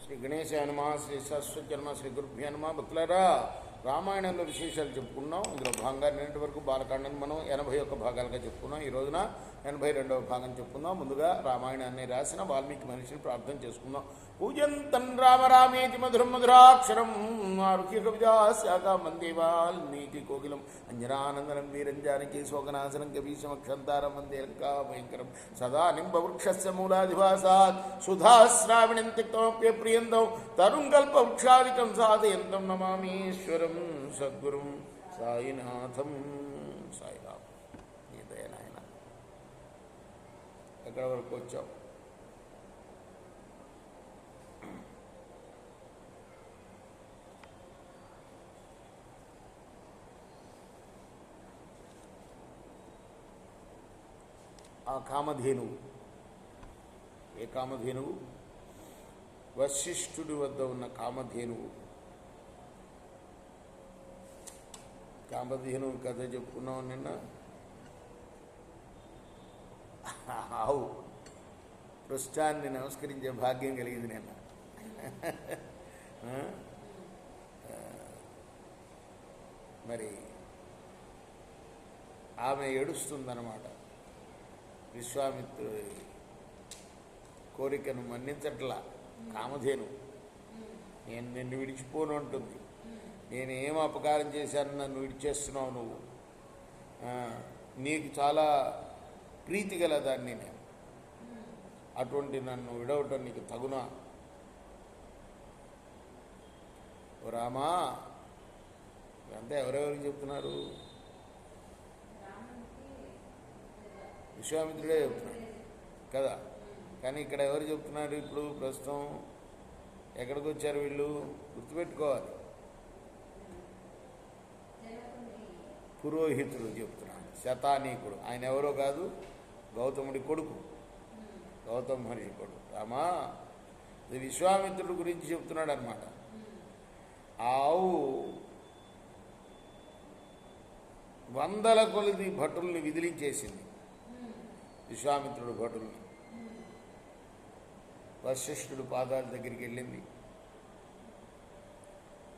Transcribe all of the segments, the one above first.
శ్రీ గణేశాయ నమః, శ్రీ సరస్వతి నమః, శ్రీ గురుభ్యో నమః. భక్తులారా, రామాయణంలో విశేషాలు చెప్పుకున్నాం. ఇందులో భాగంగా నిన్నటి వరకు బాలకాండని మనం 81 భాగాలుగా చెప్పుకున్నాం. ఈ రోజున 82వ భాగం చెప్పుకుందాం. ముందుగా రామాయణాన్ని రాసిన వాల్మీకి మనిషిని ప్రార్థన చేసుకుందాం. పూజంతం రామ రామేతి మధురం మధురాక్షరం ఆరుహ్య కవిజాస్యాకాం వందే వాల్మీకి కోకిలం అంజనానందనం వీరంజానకి శోకనాశనం కవీశమక్షంతారం వందే లంకాభయంకరం సదా నింబవృక్షస్య మూలాధివాసాత్ సుధాశ్రావిణం త్యక్తమప్యప్రియంతం తరుం కల్పవృక్షాదికం సాధయంతం నమామీశ్వరం సద్గురుం సాయినాథం. సాయిరామ్. నీ దయ నాయన. ఎక్కడ వరకు వచ్చావు? ఆ కామధేనువు. ఏ కామధేనువు? వశిష్ఠుడి వద్ద ఉన్న కామధేనువు. కామధేనువు కథ చెప్పుకున్నావు నిన్న. ఆవు పృష్ఠాన్ని నమస్కరించే భాగ్యం కలిగింది నిన్న. మరి ఆమె ఏడుస్తుందన్నమాట. విశ్వామిత్రుడి కోరికను మన్నించట్లా కామధేను. నేను నిన్ను విడిచిపోను అంటుంది. నేనేం అపకారం చేశాను, నన్ను విడిచేస్తున్నావు నువ్వు? నీకు చాలా ప్రీతి గల దాన్ని నేను, అటువంటి నన్ను విడవటం నీకు తగునా? ఓ రామా, ఇదంతా ఎవరెవరికి చెప్తున్నారు? విశ్వామిత్రుడే చెప్తున్నాడు కదా. కానీ ఇక్కడ ఎవరు చెప్తున్నారు? ఇప్పుడు ప్రస్తుతం ఎక్కడికి వచ్చారు వీళ్ళు? గుర్తుపెట్టుకోవాలి. పురోహితుడు చెప్తున్నాడు, శతానీకుడు. ఆయన ఎవరో కాదు, గౌతముడి కొడుకు, గౌతమ మహర్షి కొడుకు. రామా, ఇది విశ్వామిత్రుడి గురించి చెప్తున్నాడు అనమాట. ఆవు వందల కొలది భటుల్ని విదిలించేసింది. విశ్వామిత్రుడు భటుల్ని. వశిష్ఠుడు పాదాల దగ్గరికి వెళ్ళింది.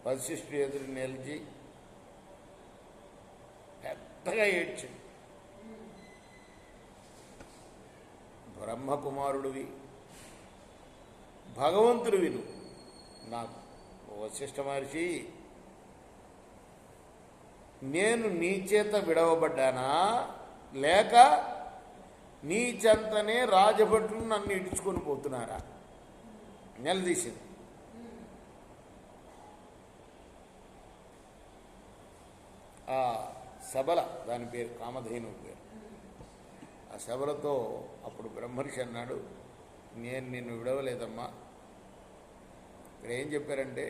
వశిష్ఠుడు ఎదురు నిలిచి పెద్దగా ఏడ్చింది. బ్రహ్మకుమారుడివి, భగవంతుడివి నువ్వు. నాకు వశిష్ఠ మహర్షి, నేను నీ చేత విడవబడ్డానా, లేక నీ చెంతనే రాజభటులు నన్ను ఇడుచుకొని పోతున్నారా? నిలదీసింది. ఆ శబల, దాని పేరు కామధేను పేరు. ఆ శబలతో అప్పుడు బ్రహ్మర్షి అన్నాడు, నేను నిన్ను విడవలేదమ్మా. ఇక్కడ ఏం చెప్పారంటే,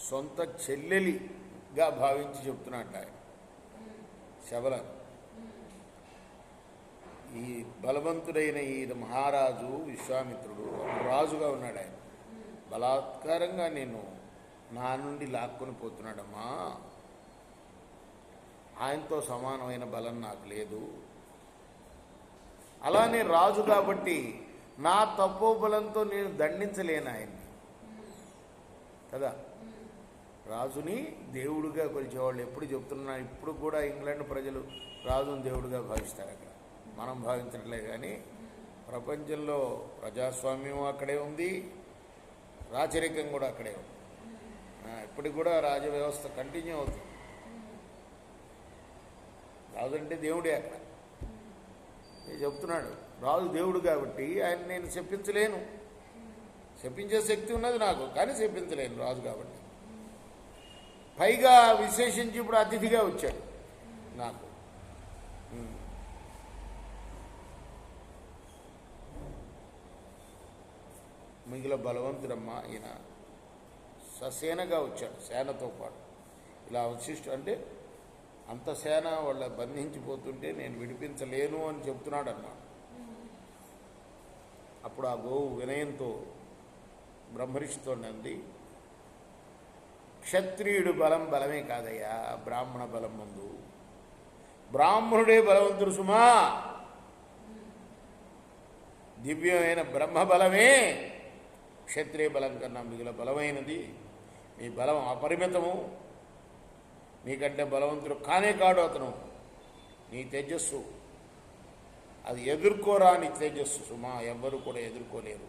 సొంత చెల్లెలిగా భావించి చెప్తున్నట్ట ఆయన శబల. ఈ బలవంతుడైన ఈ మహారాజు విశ్వామిత్రుడు రాజుగా ఉన్నాడు. ఆయన బలాత్కారంగా నేను నా నుండి లాక్కొని పోతున్నాడమ్మా. ఆయనతో సమానమైన బలం నాకు లేదు. అలానే రాజు కాబట్టి నా తపోబలంతో నేను దండించలేను ఆయన్ని కదా. రాజుని దేవుడుగా కొలిచేవాళ్ళు ఎప్పుడు చెప్తున్నా. ఇప్పుడు కూడా ఇంగ్లాండ్ ప్రజలు రాజుని దేవుడుగా భావిస్తారు. అక్కడ మనం భావించట్లే. కానీ ప్రపంచంలో ప్రజాస్వామ్యం అక్కడే ఉంది, రాచరికం కూడా అక్కడే ఉంది. ఇప్పటికి కూడా రాజ వ్యవస్థ కంటిన్యూ అవుతుంది. రాజు అంటే దేవుడే. అక్కడ చెప్తున్నాడు, రాజు దేవుడు కాబట్టి ఆయన నేను శపించలేను. శపించే శక్తి ఉన్నది నాకు, కానీ శపించలేను రాజు కాబట్టి. పైగా విశేషించి ఇప్పుడు అతిథిగా వచ్చాడు నాకు. మిగిలిన బలవంతుడమ్మా ఈయన ససేనగా వచ్చాడు, సేనతో పాటు. ఇలా వశిష్ఠుడు అంటే అంత సేన వాళ్ళ బంధించిపోతుంటే నేను విడిపించలేను అని చెప్తున్నాడు అన్నమాట. అప్పుడు ఆ గోవు వినయంతో బ్రహ్మర్షితో నంది, క్షత్రియుడు బలం బలమే కాదయ్యా, బ్రాహ్మణ బలం ముందు బ్రాహ్మణుడే బలవంతుడు సుమా. దివ్యమైన బ్రహ్మ బలమే క్షత్రియ బలం కన్నా మిగిలిన బలమైనది. నీ బలం అపరిమితము, నీకంటే బలవంతుడు కానే కాడు అతను. నీ తేజస్సు అది ఎదుర్కోరాని తేజస్సు సుమా, ఎవ్వరూ కూడా ఎదుర్కోలేరు.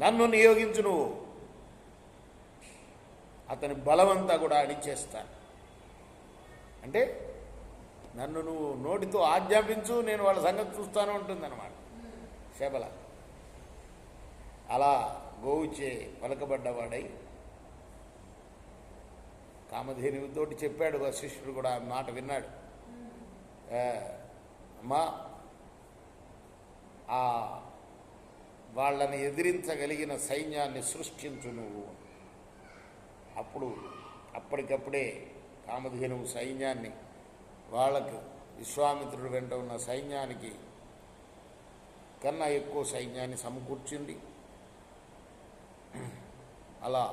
నన్ను నియోగించు నువ్వు, అతని బలమంతా కూడా అణిచేస్తాను. అంటే నన్ను నువ్వు నోటితో ఆజ్ఞాపించు, నేను వాళ్ళ సంగతి చూస్తాను ఉంటుందన్నమాట శబల. అలా గోవుచే పలకబడ్డవాడై కామధేనువుతోటి చెప్పాడు. వశిష్ఠుడు కూడా ఆ మాట విన్నాడు. అమ్మా, ఆ వాళ్ళని ఎదిరించగలిగిన సైన్యాన్ని సృష్టించు నువ్వు. అప్పటికప్పుడే కామధేనువు సైన్యాన్ని, వాళ్ళకు విశ్వామిత్రుడు వెంట ఉన్న సైన్యానికి కన్నా ఎక్కువ సైన్యాన్ని సమకూర్చింది. అలా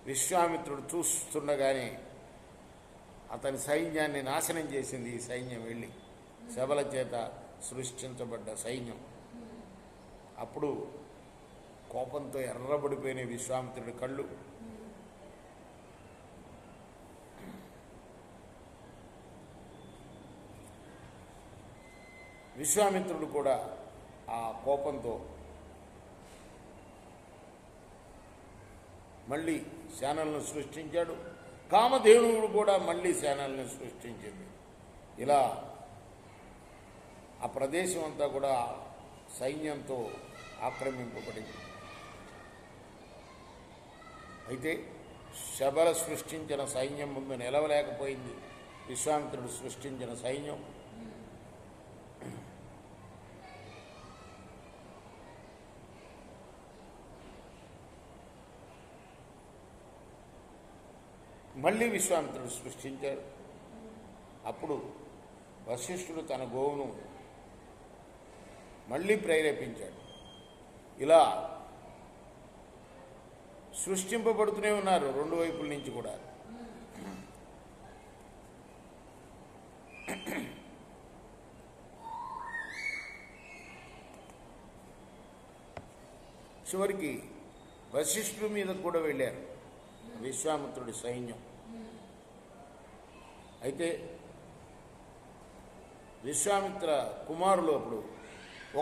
విశ్వామిత్రుడు చూస్తుండగానే అతని సైన్యాన్ని నాశనం చేసింది ఈ సైన్యం వెళ్ళి, శబల చేత సృష్టించబడ్డ సైన్యం. అప్పుడు కోపంతో ఎర్రబడిపోయిన విశ్వామిత్రుడి కళ్ళు. విశ్వామిత్రుడు కూడా ఆ కోపంతో మళ్ళీ సేనలను సృష్టించాడు. కామధేనువుడు కూడా మళ్ళీ సేనలను సృష్టించింది. ఇలా ఆ ప్రదేశం అంతా కూడా సైన్యంతో ఆక్రమింపబడింది. అయితే శబల సృష్టించిన సైన్యం ముందు నిలవలేకపోయింది. విశ్వామిత్రుడు సృష్టించిన సైన్యం మళ్ళీ విశ్వామిత్రుడు సృష్టించాడు. అప్పుడు వశిష్ఠుడు తన గోవును మళ్ళీ ప్రేరేపించాడు. ఇలా సృష్టింపబడుతూనే ఉన్నారు రెండు వైపుల నుంచి కూడా. చివరికి వశిష్ఠుడి మీద కూడా వెళ్ళారు విశ్వామిత్రుడి సైన్యం. అయితే విశ్వామిత్ర కుమారులు అప్పుడు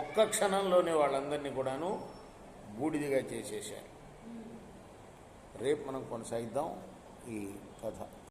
ఒక్క క్షణంలోనే వాళ్ళందరినీ కూడాను బూడిదిగా చేసేశారు. రేపు మనం కొనసాగిద్దాం ఈ కథ.